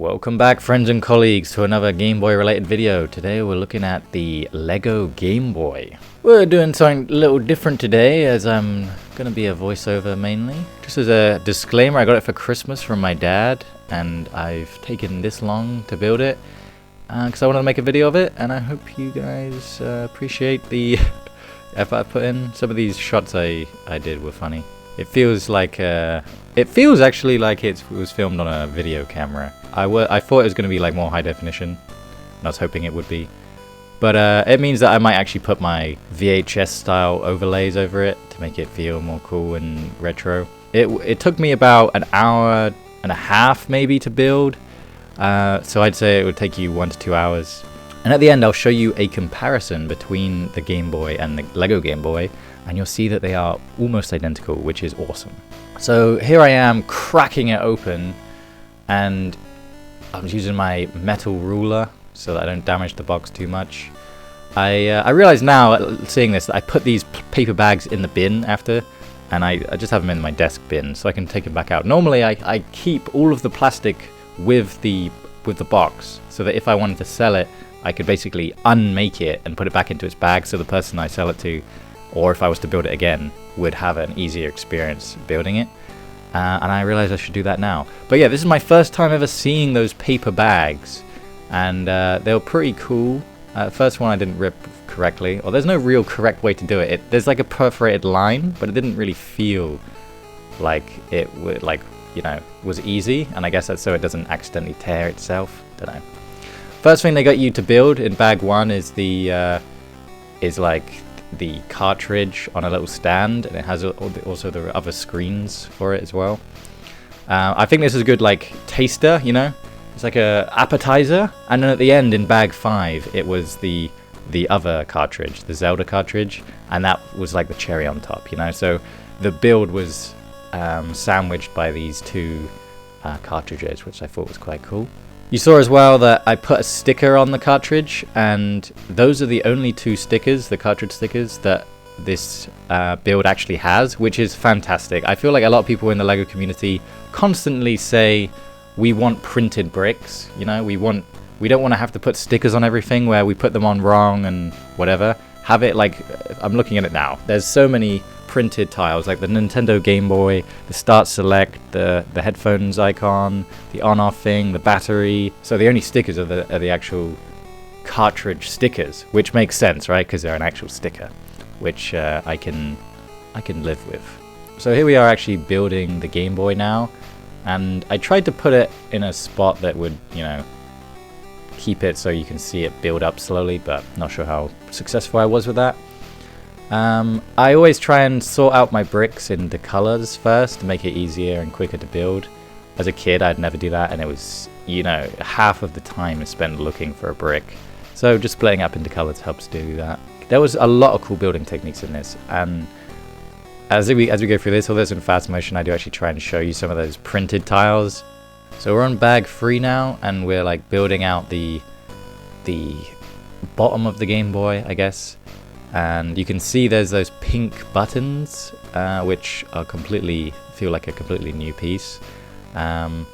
Welcome back, friends and colleagues, to another Game Boy related video. Today we're looking at the Lego Game Boy. We're doing something a little different today, as I'm gonna be a voiceover mainly. Just as a disclaimer, I got it for Christmas from my dad, and I've taken this long to build it because I wanted to make a video of it, and I hope you guys appreciate the effort I put in. Some of these shots I did were funny. It feels like it feels actually like it was filmed on a video camera. I thought it was going to be like more high definition, and I was hoping it would be. But it means that I might actually put my VHS style overlays over it to make it feel more cool and retro. It took me about an hour and a half maybe to build, so I'd say it would take you 1 to 2 hours. And at the end I'll show you a comparison between the Game Boy and the Lego Game Boy, and you'll see that they are almost identical, which is awesome. So here I am cracking it open, and I'm using my metal ruler so that I don't damage the box too much. I realize now, seeing this, that I put these paper bags in the bin after, and I just have them in my desk bin so I can take them back out. Normally I keep all of the plastic with the box, so that if I wanted to sell it, I could basically unmake it and put it back into its bag, so the person I sell it to, or if I was to build it again, would have an easier experience building it. And I realized I should do that now. But yeah, this is my first time ever seeing those paper bags, and they were pretty cool. First one I didn't rip correctly, or there's no real correct way to do it. There's like a perforated line, but it didn't really feel like it would, like, you know, was easy, and I guess that's so it doesn't accidentally tear itself. Don't know. First thing they got you to build in bag one is the cartridge on a little stand, and it has also the other screens for it as well. I think this is a good like taster, you know, it's like a appetizer. And then at the end in bag 5 it was the other cartridge, the Zelda cartridge, and that was like the cherry on top, you know. So the build was sandwiched by these two cartridges, which I thought was quite cool. You saw as well that I put a sticker on the cartridge, and those are the only 2 stickers, the cartridge stickers, that this build actually has, which is fantastic. I feel like a lot of people in the LEGO community constantly say we want printed bricks, you know, we don't want to have to put stickers on everything where we put them on wrong and whatever. Have it like, I'm looking at it now, there's so many printed tiles, like the Nintendo Game Boy, the Start Select, the headphones icon, the on-off thing, the battery. So the only stickers are the actual cartridge stickers, which makes sense, right? Because they're an actual sticker, which I can live with. So here we are actually building the Game Boy now, and I tried to put it in a spot that would, you know, keep it so you can see it build up slowly, but not sure how successful I was with that. I always try and sort out my bricks in the colors first to make it easier and quicker to build. As a kid I'd never do that, and it was, you know, half of the time is spent looking for a brick. So just splitting up into colors helps do that. There was a lot of cool building techniques in this, and as we go through this, although it's in fast motion, I do actually try and show you some of those printed tiles. So we're on bag 3 now, and we're like building out the bottom of the Game Boy, I guess. And you can see there's those pink buttons, which are feel like a completely new piece. And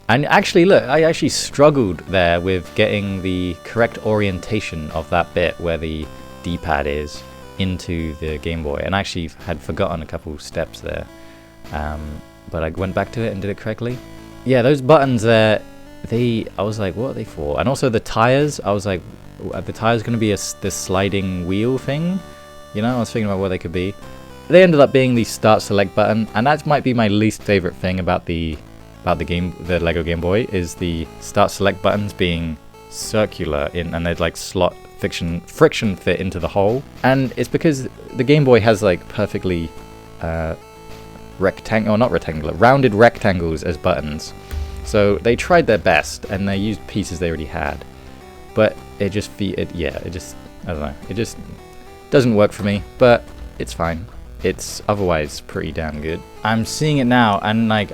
actually, look, I actually struggled there with getting the correct orientation of that bit where the D-pad is into the Game Boy, and I actually had forgotten a couple steps there. But I went back to it and did it correctly. Yeah, those buttons there, I was like, what are they for? And also the tires, I was like, are the tires going to be this sliding wheel thing? You know, I was thinking about what they could be. They ended up being the Start Select button, and that might be my least favorite thing about the Lego Game Boy, is the Start Select buttons being circular and they'd like slot friction fit into the hole. And it's because the Game Boy has like perfectly rounded rectangles as buttons. So they tried their best and they used pieces they already had. But it just, I don't know, it just doesn't work for me, but it's fine. It's otherwise pretty damn good. I'm seeing it now, and like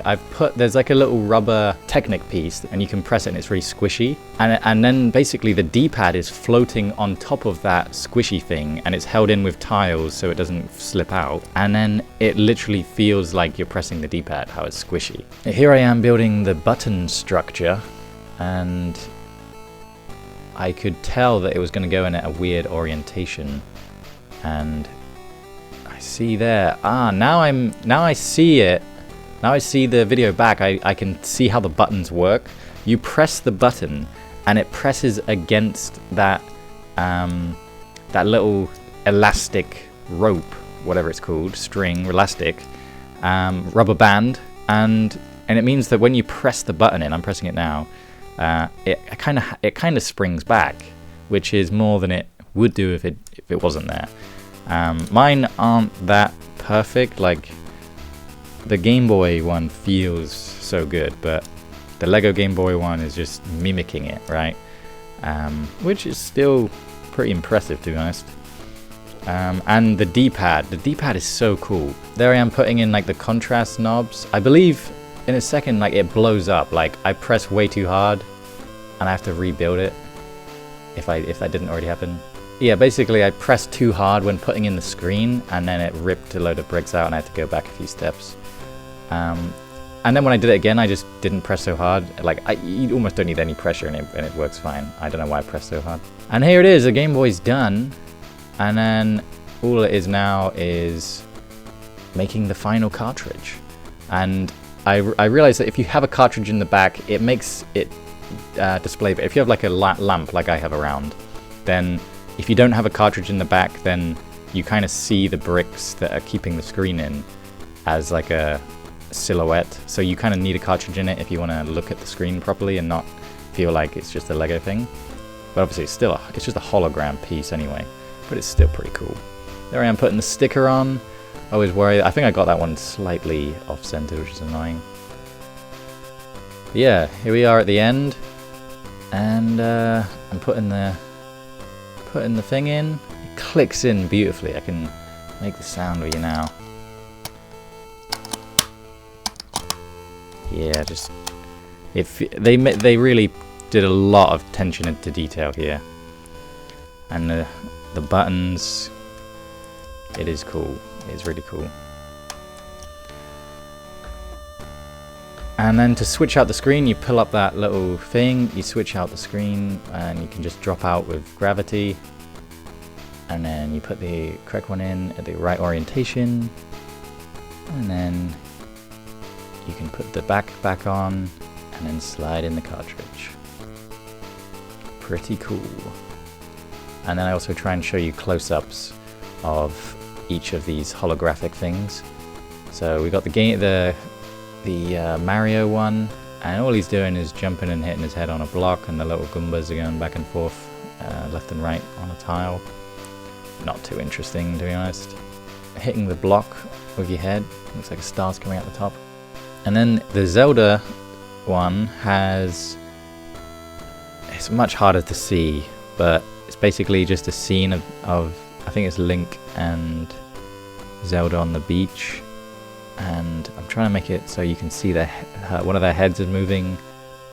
there's like a little rubber Technic piece, and you can press it and it's really squishy. And then basically the D-pad is floating on top of that squishy thing, and it's held in with tiles so it doesn't slip out. And then it literally feels like you're pressing the D-pad, how it's squishy. Here I am building the button structure. and I could tell that it was going to go in a weird orientation, and I see there. Now I see it. Now I see the video back. I can see how the buttons work. You press the button, and it presses against that that little elastic rope, whatever it's called, string, elastic, rubber band, and it means that when you press the button in, I'm pressing it now, it kind of springs back, which is more than it would do if it wasn't there. Mine aren't that perfect. Like the Game Boy one feels so good, but the Lego Game Boy one is just mimicking it, right? Which is still pretty impressive, to be honest. And the D-pad is so cool. There I am putting in like the contrast knobs. I believe in a second like it blows up. Like I press way too hard and I have to rebuild it if that didn't already happen. Yeah, basically I pressed too hard when putting in the screen, and then it ripped a load of bricks out and I had to go back a few steps. And then when I did it again, I just didn't press so hard. Like you almost don't need any pressure and it works fine. I don't know why I pressed so hard. And here it is, the Game Boy's done. And then all it is now is making the final cartridge. And I realized that if you have a cartridge in the back, it makes it display. But if you have like a lamp like I have around, then if you don't have a cartridge in the back, then you kind of see the bricks that are keeping the screen in as like a silhouette. So you kind of need a cartridge in it if you want to look at the screen properly and not feel like it's just a Lego thing. But obviously it's just a hologram piece anyway. But it's still pretty cool. There I am putting the sticker on. I always worry. I think I got that one slightly off-center, which is annoying. But yeah, here we are at the end, and I'm putting the thing in. It clicks in beautifully. I can make the sound with you now. Yeah, just they really did a lot of attention into detail here, and the buttons. It is cool. It's really cool. And then to switch out the screen, you pull up that little thing, you switch out the screen, and you can just drop out with gravity. And then you put the correct one in at the right orientation. And then you can put the back on, and then slide in the cartridge. Pretty cool. And then I also try and show you close-ups of each of these holographic things. So we got the Mario one, and all he's doing is jumping and hitting his head on a block, and the little Goombas are going back and forth, left and right on a tile. Not too interesting, to be honest. Hitting the block with your head, looks like a star's coming out the top. And then the Zelda one it's much harder to see, but it's basically just a scene of I think it's Link and Zelda on the beach, and I'm trying to make it so you can see one of their heads is moving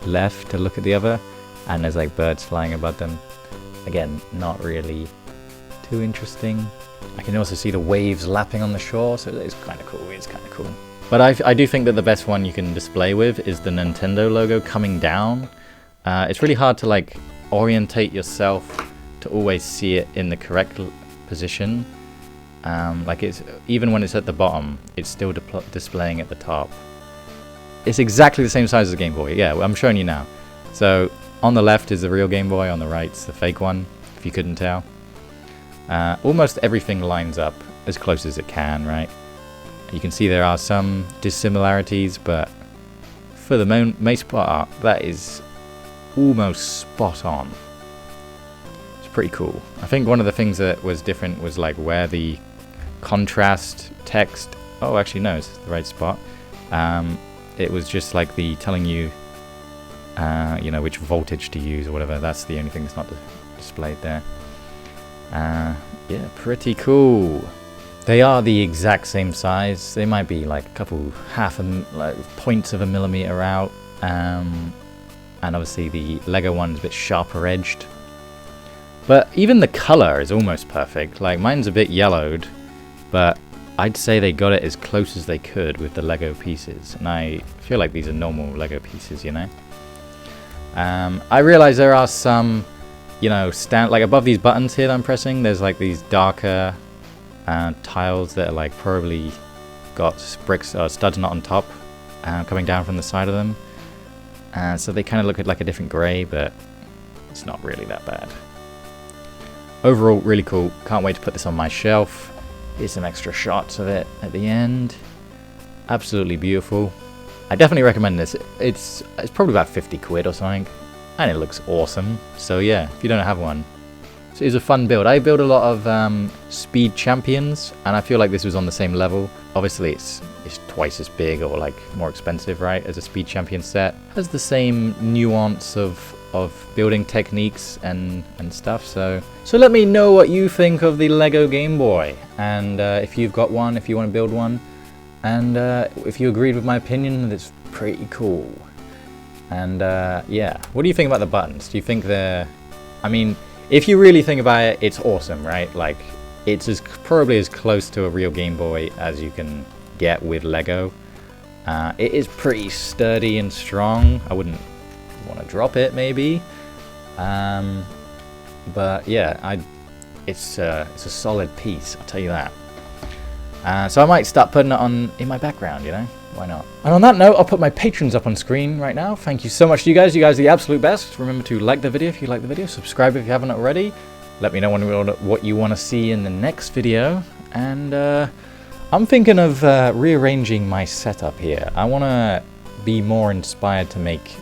left to look at the other, and there's like birds flying above them. Again, not really too interesting. I can also see the waves lapping on the shore, so it's kind of cool. It's kind of cool. But I do think that the best one you can display with is the Nintendo logo coming down. It's really hard to like orientate yourself to always see it in the correct position. Like it's even when it's at the bottom, it's still displaying at the top. It's exactly the same size as the Game Boy. Yeah, I'm showing you now. So on the left is the real Game Boy, on the right's the fake one, if you couldn't tell. Almost everything lines up as close as it can, right? You can see there are some dissimilarities, but for the most part, that is almost spot on. It's pretty cool. I think one of the things that was different was like where the contrast text. Oh, actually no, it's the right spot. It was just like the telling you, which voltage to use or whatever. That's the only thing that's not displayed there. Yeah, pretty cool. They are the exact same size. They might be like a couple points of a millimeter out. And obviously the Lego one's a bit sharper edged. But even the color is almost perfect. Like mine's a bit yellowed, but I'd say they got it as close as they could with the Lego pieces. And I feel like these are normal Lego pieces, you know. I realize there are some, you know, like above these buttons here that I'm pressing, there's like these darker tiles that are like probably got bricks or studs not on top coming down from the side of them. So they kind of look like a different grey, but it's not really that bad. Overall, really cool. Can't wait to put this on my shelf. Here's some extra shots of it at the end. Absolutely beautiful. I definitely recommend this. It's probably about 50 quid or something, and it looks awesome. So yeah, if you don't have one, so it's a fun build. I build a lot of speed champions, and I feel like this was on the same level. Obviously, it's twice as big or like more expensive, right, as a speed champion set. Has the same nuance of building techniques and stuff. So let me know what you think of the Lego Game Boy, and if you've got one, if you want to build one, and if you agreed with my opinion that it's pretty cool. And yeah, what do you think about the buttons? Do you think they're, I mean, if you really think about it, it's awesome, right? Like, it's probably as close to a real Game Boy as you can get with Lego. It is pretty sturdy and strong. I wouldn't want to drop it, maybe. But yeah, it's a solid piece, I'll tell you that. So I might start putting it on in my background, you know? Why not? And on that note, I'll put my patrons up on screen right now. Thank you so much to you guys. You guys are the absolute best. Remember to like the video if you like the video. Subscribe if you haven't already. Let me know what you want to see in the next video. And I'm thinking of rearranging my setup here. I want to be more inspired to make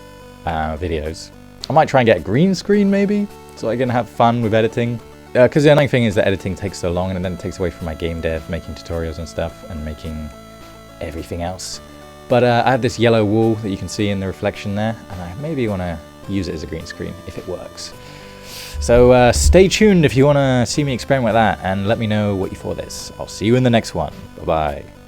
videos. I might try and get a green screen maybe, so I can have fun with editing. Because the annoying thing is that editing takes so long, and then it takes away from my game dev, making tutorials and stuff, and making everything else. But I have this yellow wool that you can see in the reflection there, and I maybe want to use it as a green screen if it works. So stay tuned if you want to see me experiment with that, and let me know what you thought of this. I'll see you in the next one. Bye-bye.